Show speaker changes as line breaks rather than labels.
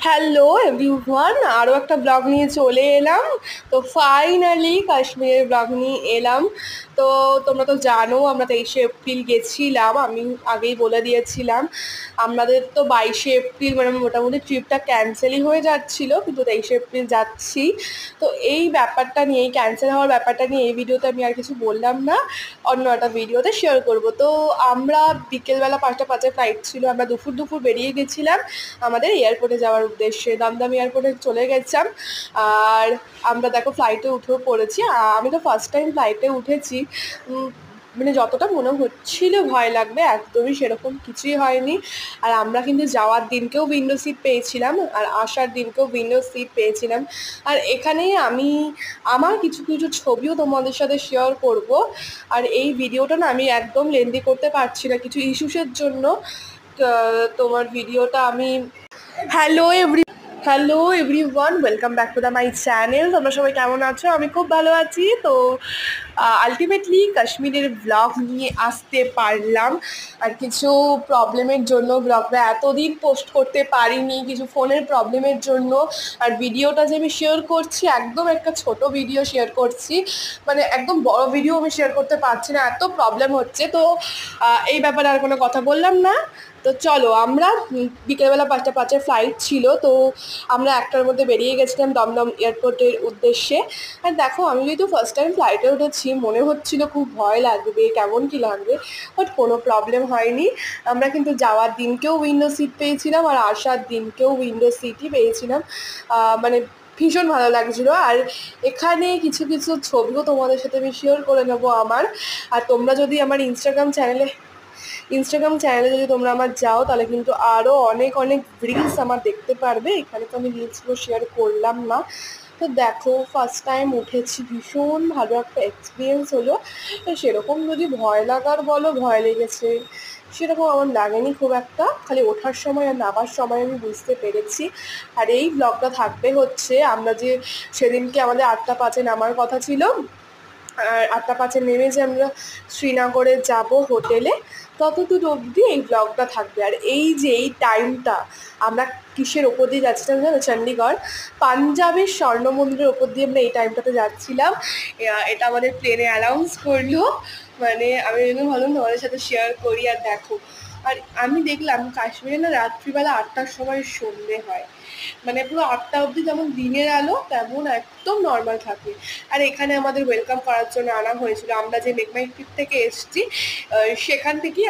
Hello everyone, আরও একটা blog নিয়ে চলে এলাম। তো ফাইনালি কাশ্মীরের ব্লগ নিয়ে এলাম। তো তোমরা তো জানো আমরা 23শে এপ্রিল গেছিলাম, আমি আগেই বলে দিয়েছিলাম। আমাদের তো 22শে এপ্রিল মানে মোটামুটি ট্রিপটা ক্যান্সেলই হয়ে যাচ্ছিলো, কিন্তু 23শে এপ্রিল যাচ্ছি। তো এই ব্যাপারটা নিয়ে, এই ক্যান্সেল হওয়ার ব্যাপারটা নিয়ে এই ভিডিওতে আমি আর কিছু বললাম না, অন্য একটা ভিডিওতে শেয়ার করব। তো আমরা বিকেলবেলা 5টা 5-এ ফ্লাইট ছিল, আমরা দুপুর দুপুর বেরিয়ে গেছিলাম আমাদের এয়ারপোর্টে যাওয়ার উদ্দেশ্যে। দমদম এয়ারপোর্টে চলে গেছিলাম। আর আমরা দেখো ফ্লাইটে উঠেও পড়েছি। আমি তো ফার্স্ট টাইম ফ্লাইটে উঠেছি। মানে যতটা মনে হচ্ছিল ভয় লাগবে, একদমই সেরকম কিছুই হয়নি। আর আমরা কিন্তু যাওয়ার দিনকেও উইন্ডো সিট পেয়েছিলাম, আর আসার দিনকেও উইন্ডো সিট পেয়েছিলাম। আর এখানেই আমি আমার কিছু কিছু ছবিও তোমাদের সাথে শেয়ার করব। আর এই ভিডিওটা না আমি একদম লেন্দি করতে পারছি না কিছু ইস্যুসের জন্য। তোমার ভিডিওটা আমি hello everyone, welcome back to the my channel. তোমরা সবাই কেমন আছো? আমি খুব ভালো আছি। তো আলটিমেটলি কাশ্মীরের ব্লগ নিয়ে আসতে পারলাম। আর কিছু প্রবলেমের জন্য ব্লগটা এতদিন পোস্ট করতে পারিনি, কিছু ফোনের প্রবলেমের জন্য। আর ভিডিওটা যে আমি শেয়ার করছি একদম একটা ছোট ভিডিও শেয়ার করছি, মানে একদম বড় ভিডিও আমি শেয়ার করতে পারছি না, এত প্রবলেম হচ্ছে। তো এই ব্যাপারে আর কোনো কথা বললাম না। তো চলো, আমরা বিকেলবেলা 5টা 5-এর ফ্লাইট ছিল, তো আমরা 1টার মধ্যে বেরিয়ে গেছিলাম দমদম এয়ারপোর্টের উদ্দেশ্যে। আর দেখো, আমি যেহেতু ফার্স্ট টাইম ফ্লাইটে উঠেছি, মনে হচ্ছিল খুব ভয় লাগবে, কেমন কি লাগবে, বাট কোনো প্রবলেম হয়নি। আমরা কিন্তু যাওয়ার দিনকেও উইন্ডো সিট পেয়েছিলাম, আর আসার দিনকেও উইন্ডো সিটই পেয়েছিলাম। মানে ভীষণ ভালো লাগছিল। আর এখানে কিছু কিছু ছবিও তোমাদের সাথে আমি শেয়ার করে নেবো আমার। আর তোমরা যদি আমার ইনস্টাগ্রাম চ্যানেলে যদি তোমরা আমার যাও, তাহলে কিন্তু আরও অনেক অনেক রিলস আমার দেখতে পারবে। এখানে তো আমি রিলসগুলো শেয়ার করলাম না। তো দেখো, ফার্স্ট টাইম উঠেছি, ভীষণ ভালো একটা এক্সপিরিয়েন্স হলো। সেরকম যদি ভয় লাগার বলো, ভয় লেগেছে, সেরকম আমার লাগেনি খুব একটা। খালি ওঠার সময় আর নামার সময় আমি বুঝতে পেরেছি। আর এই ব্লগটা থাকবে হচ্ছে, আমরা যে সেদিনকে আমাদের 8টা 5-এ নামার কথা ছিল, আর 8টা 5-এ নেমে যে আমরা শ্রীনগরে যাব হোটেলে, ততদূর অবধি এই ব্লগটা থাকবে। আর এই যে এই টাইমটা আমরা কিসের ওপর দিয়ে যাচ্ছিলাম জানো? চণ্ডীগড় পাঞ্জাবের স্বর্ণ মন্দিরের ওপর দিয়ে আমরা এই টাইমটাতে যাচ্ছিলাম। এটা আমাদের প্লেনে অ্যানাউন্স করলো। মানে আমি ভাবলাম তোমাদের সাথে শেয়ার করি। আর দেখো, আর আমি দেখলাম কাশ্মীরে না রাত্রিবেলা 8টার সময় সন্ধে হয়, মানে পুরো 8টা অবধি যেমন দিনের আলো, তেমন একদম নর্মাল থাকে। আর এখানে আমাদের ওয়েলকাম করার জন্য আনা হয়েছিল, আমরা যে মেঘমাই ট্রিপ থেকে এসেছি সেখান থেকেই